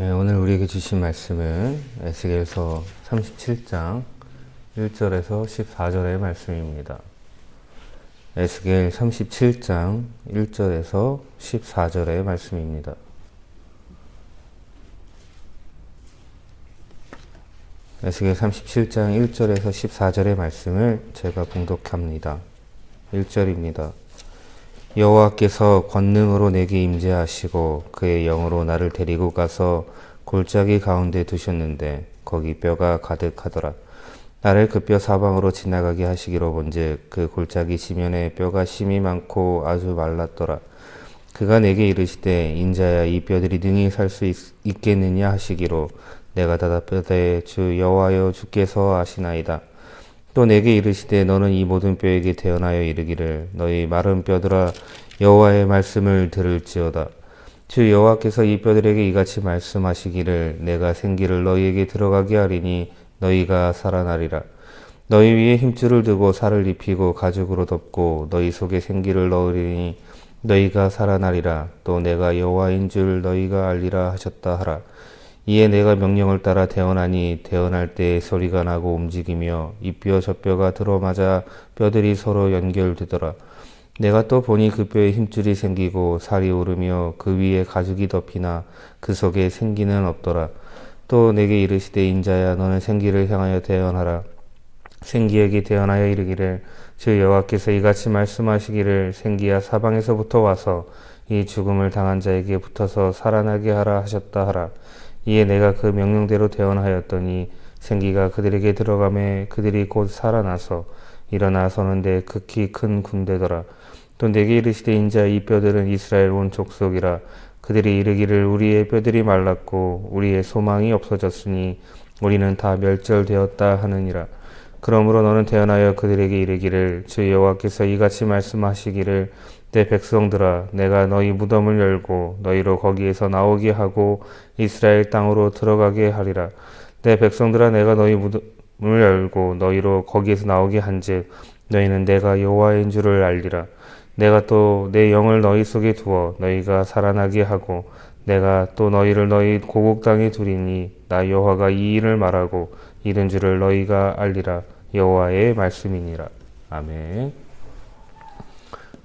네, 오늘 우리에게 주신 말씀은 에스겔서 37장 1절에서 14절의 말씀입니다. 에스겔 37장 1절에서 14절의 말씀입니다. 에스겔 37장 1절에서 14절의 말씀을 제가 봉독합니다. 1절입니다. 여호와께서 권능으로 내게 임재하시고 그의 영으로 나를 데리고 가서 골짜기 가운데 두셨는데 거기 뼈가 가득하더라. 나를 그 뼈 사방으로 지나가게 하시기로 본즉 그 골짜기 지면에 뼈가 심이 많고 아주 말랐더라. 그가 내게 이르시되 인자야 이 뼈들이 능히 살 수 있겠느냐 하시기로 내가 대답하되 주 여호와여 주께서 아시나이다. 또 내게 이르시되 너는 이 모든 뼈에게 대언하여 이르기를 너희 마른 뼈들아 여호와의 말씀을 들을지어다. 주 여호와께서 이 뼈들에게 이같이 말씀하시기를 내가 생기를 너희에게 들어가게 하리니 너희가 살아나리라. 너희 위에 힘줄을 두고 살을 입히고 가죽으로 덮고 너희 속에 생기를 넣으리니 너희가 살아나리라. 또 내가 여호와인 줄 너희가 알리라 하셨다 하라. 이에 내가 명령을 따라 대언하니 대언할 때 소리가 나고 움직이며 이 뼈 저 뼈가 들어맞아 뼈들이 서로 연결되더라. 내가 또 보니 그 뼈에 힘줄이 생기고 살이 오르며 그 위에 가죽이 덮이나 그 속에 생기는 없더라. 또 내게 이르시되 인자야 너는 생기를 향하여 대언하라. 생기에게 대언하여 이르기를 주 여호와께서 이같이 말씀하시기를 생기야 사방에서부터 와서 이 죽음을 당한 자에게 붙어서 살아나게 하라 하셨다 하라. 이에 내가 그 명령대로 대언하였더니 생기가 그들에게 들어가매 그들이 곧 살아나서 일어나 서는데 극히 큰 군대더라. 또 내게 이르시되 인자 이 뼈들은 이스라엘 온 족속이라. 그들이 이르기를 우리의 뼈들이 말랐고 우리의 소망이 없어졌으니 우리는 다 멸절되었다 하느니라. 그러므로 너는 대언하여 그들에게 이르기를 주 여호와께서 이같이 말씀하시기를 내 백성들아 내가 너희 무덤을 열고 너희로 거기에서 나오게 하고 이스라엘 땅으로 들어가게 하리라. 내 백성들아 내가 너희 무덤을 열고 너희로 거기에서 나오게 한즉 너희는 내가 여호와인 줄을 알리라. 내가 또 내 영을 너희 속에 두어 너희가 살아나게 하고 내가 또 너희를 너희 고국 땅에 두리니 나 여호와가 이 일을 말하고 이른 줄을 너희가 알리라. 여호와의 말씀이니라. 아멘.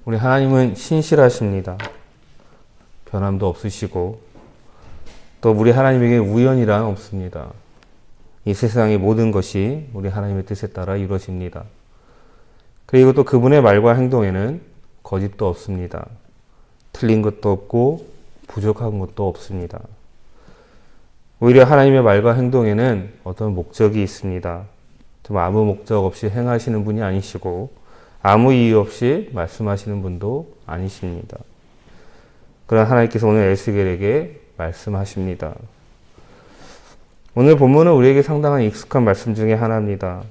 우리 하나님은 신실하십니다. 변함도 없으시고 또 우리 하나님에게 우연이란 없습니다. 이 세상의 모든 것이 우리 하나님의 뜻에 따라 이루어집니다. 그리고 또 그분의 말과 행동에는 거짓도 없습니다. 틀린 것도 없고 부족한 것도 없습니다. 오히려 하나님의 말과 행동에는 어떤 목적이 있습니다. 아무 목적 없이 행하시는 분이 아니시고 아무 이유 없이 말씀하시는 분도 아니십니다. 그러나 하나님께서 오늘 에스겔에게 말씀하십니다. 오늘 본문은 우리에게 상당한 익숙한 말씀 중에 하나입니다.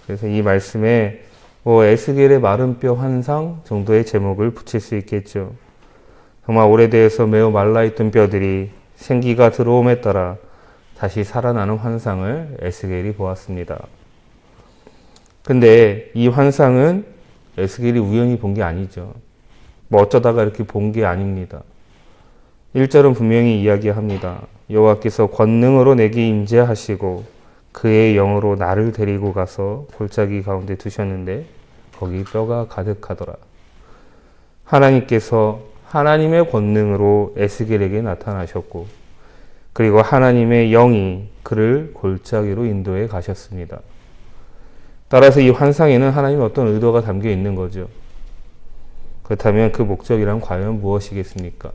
그래서 이 말씀에 에스겔의 마른 뼈 환상 정도의 제목을 붙일 수 있겠죠. 정말 오래되어서 매우 말라있던 뼈들이 생기가 들어옴에 따라 다시 살아나는 환상을 에스겔이 보았습니다. 근데 이 환상은 에스겔이 우연히 본 게 아니죠. 어쩌다가 이렇게 본 게 아닙니다. 1절은 분명히 이야기합니다. 여호와께서 권능으로 내게 임재하시고 그의 영으로 나를 데리고 가서 골짜기 가운데 두셨는데 거기 뼈가 가득하더라. 하나님께서 하나님의 권능으로 에스겔에게 나타나셨고 그리고 하나님의 영이 그를 골짜기로 인도해 가셨습니다. 따라서 이 환상에는 하나님의 어떤 의도가 담겨 있는 거죠. 그렇다면 그 목적이란 과연 무엇이겠습니까?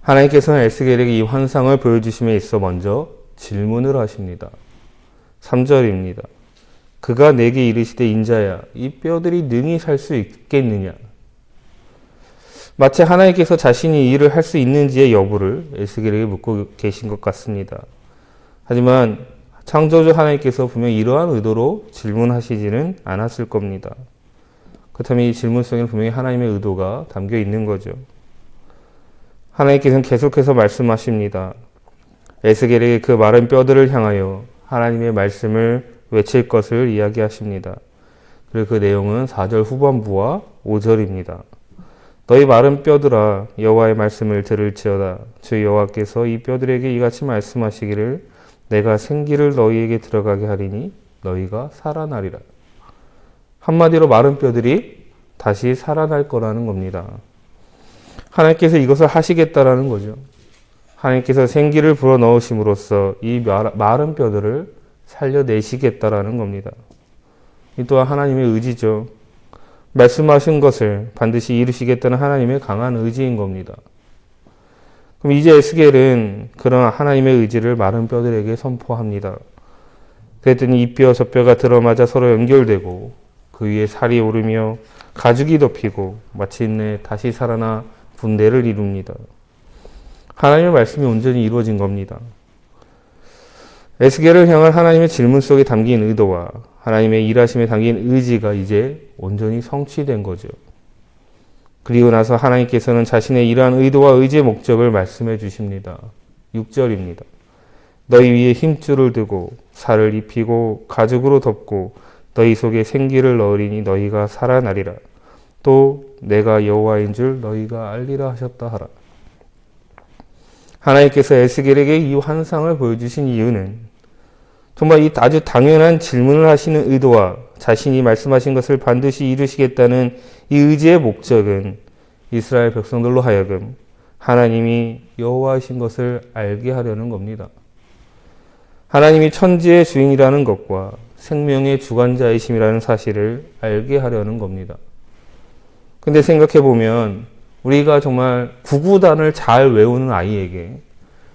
하나님께서는 에스겔에게 이 환상을 보여주심에 있어 먼저 질문을 하십니다. 3절입니다. 그가 내게 이르시되 인자야 이 뼈들이 능히 살 수 있겠느냐. 마치 하나님께서 자신이 이 일을 할 수 있는지의 여부를 에스겔에게 묻고 계신 것 같습니다. 하지만 창조주 하나님께서 분명히 이러한 의도로 질문하시지는 않았을 겁니다. 그렇다면 이 질문 속에는 분명히 하나님의 의도가 담겨 있는 거죠. 하나님께서는 계속해서 말씀하십니다. 에스겔에게 그 마른 뼈들을 향하여 하나님의 말씀을 외칠 것을 이야기하십니다. 그리고 그 내용은 4절 후반부와 5절입니다. 너희 마른 뼈들아 여호와의 말씀을 들을지어다. 주 여호와께서 이 뼈들에게 이같이 말씀하시기를 내가 생기를 너희에게 들어가게 하리니 너희가 살아나리라. 한마디로 마른 뼈들이 다시 살아날 거라는 겁니다. 하나님께서 이것을 하시겠다라는 거죠. 하나님께서 생기를 불어넣으심으로써 이 마른 뼈들을 살려내시겠다라는 겁니다. 이 또한 하나님의 의지죠. 말씀하신 것을 반드시 이루시겠다는 하나님의 강한 의지인 겁니다. 그럼 이제 에스겔은 그런 하나님의 의지를 마른 뼈들에게 선포합니다. 그랬더니 이 뼈 저 뼈가 들어맞아 서로 연결되고 그 위에 살이 오르며 가죽이 덮이고 마침내 다시 살아나 분대를 이룹니다. 하나님의 말씀이 온전히 이루어진 겁니다. 에스겔을 향한 하나님의 질문 속에 담긴 의도와 하나님의 일하심에 담긴 의지가 이제 온전히 성취된 거죠. 그리고 나서 하나님께서는 자신의 이러한 의도와 의지의 목적을 말씀해 주십니다. 6절입니다. 너희 위에 힘줄을 두고 살을 입히고 가죽으로 덮고 너희 속에 생기를 넣으리니 너희가 살아나리라. 또 내가 여호와인 줄 너희가 알리라 하셨다 하라. 하나님께서 에스겔에게 이 환상을 보여주신 이유는 정말 이 아주 당연한 질문을 하시는 의도와 자신이 말씀하신 것을 반드시 이루시겠다는 이 의지의 목적은 이스라엘 백성들로 하여금 하나님이 여호와이신 것을 알게 하려는 겁니다. 하나님이 천지의 주인이라는 것과 생명의 주관자이심이라는 사실을 알게 하려는 겁니다. 근데 생각해보면 우리가 정말 구구단을 잘 외우는 아이에게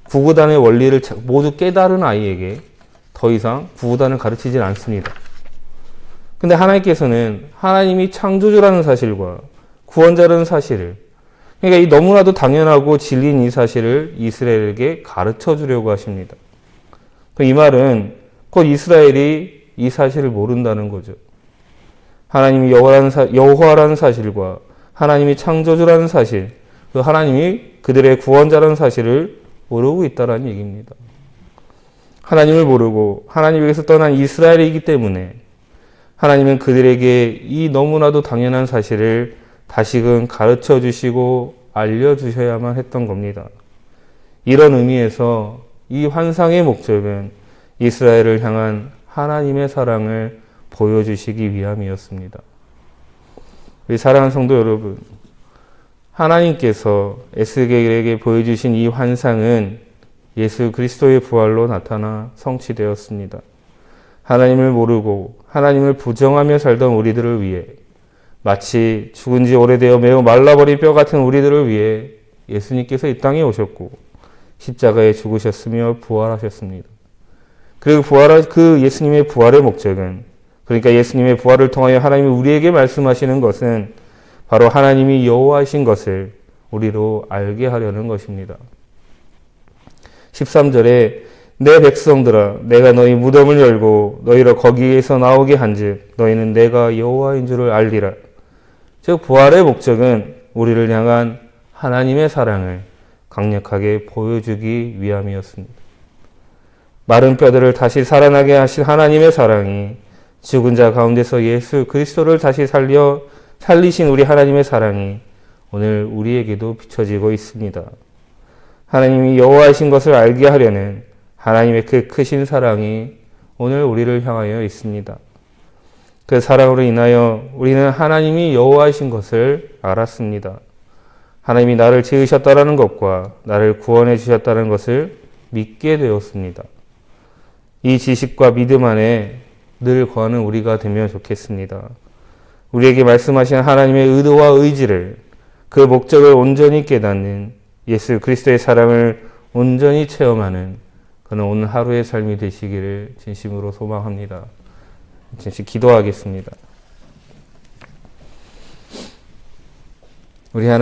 구구단의 원리를 모두 깨달은 아이에게 더 이상 구구단을 가르치진 않습니다. 근데 하나님께서는 하나님이 창조주라는 사실과 구원자라는 사실을 그러니까 이 너무나도 당연하고 진리인 이 사실을 이스라엘에게 가르쳐 주려고 하십니다. 이 말은 곧 이스라엘이 이 사실을 모른다는 거죠. 하나님이 여호와라는 사실과 하나님이 창조주라는 사실, 그 하나님이 그들의 구원자라는 사실을 모르고 있다는 얘기입니다. 하나님을 모르고 하나님에게서 떠난 이스라엘이기 때문에 하나님은 그들에게 이 너무나도 당연한 사실을 다시금 가르쳐 주시고 알려주셔야만 했던 겁니다. 이런 의미에서 이 환상의 목적은 이스라엘을 향한 하나님의 사랑을 보여주시기 위함이었습니다. 우리 사랑하는 성도 여러분, 하나님께서 에스겔에게 보여주신 이 환상은 예수 그리스도의 부활로 나타나 성취되었습니다. 하나님을 모르고 하나님을 부정하며 살던 우리들을 위해 마치 죽은 지 오래되어 매우 말라버린 뼈 같은 우리들을 위해 예수님께서 이 땅에 오셨고 십자가에 죽으셨으며 부활하셨습니다. 그리고 그 예수님의 부활의 목적은 그러니까 예수님의 부활을 통하여 하나님이 우리에게 말씀하시는 것은 바로 하나님이 여호와이신 것을 우리로 알게 하려는 것입니다. 13절에 내 백성들아 내가 너희 무덤을 열고 너희를 거기에서 나오게 한즉 너희는 내가 여호와인 줄을 알리라. 즉 부활의 목적은 우리를 향한 하나님의 사랑을 강력하게 보여주기 위함이었습니다. 마른 뼈들을 다시 살아나게 하신 하나님의 사랑이 죽은 자 가운데서 예수 그리스도를 다시 살리신 우리 하나님의 사랑이 오늘 우리에게도 비춰지고 있습니다. 하나님이 여호와이신 것을 알게 하려는 하나님의 그 크신 사랑이 오늘 우리를 향하여 있습니다. 그 사랑으로 인하여 우리는 하나님이 여호와이신 것을 알았습니다. 하나님이 나를 지으셨다라는 것과 나를 구원해 주셨다는 것을 믿게 되었습니다. 이 지식과 믿음 안에 늘 거하는 우리가 되면 좋겠습니다. 우리에게 말씀하신 하나님의 의도와 의지를 그 목적을 온전히 깨닫는 예수 그리스도의 사랑을 온전히 체험하는 그는 오늘 하루의 삶이 되시기를 진심으로 소망합니다. 진심 기도하겠습니다. 우리 하나님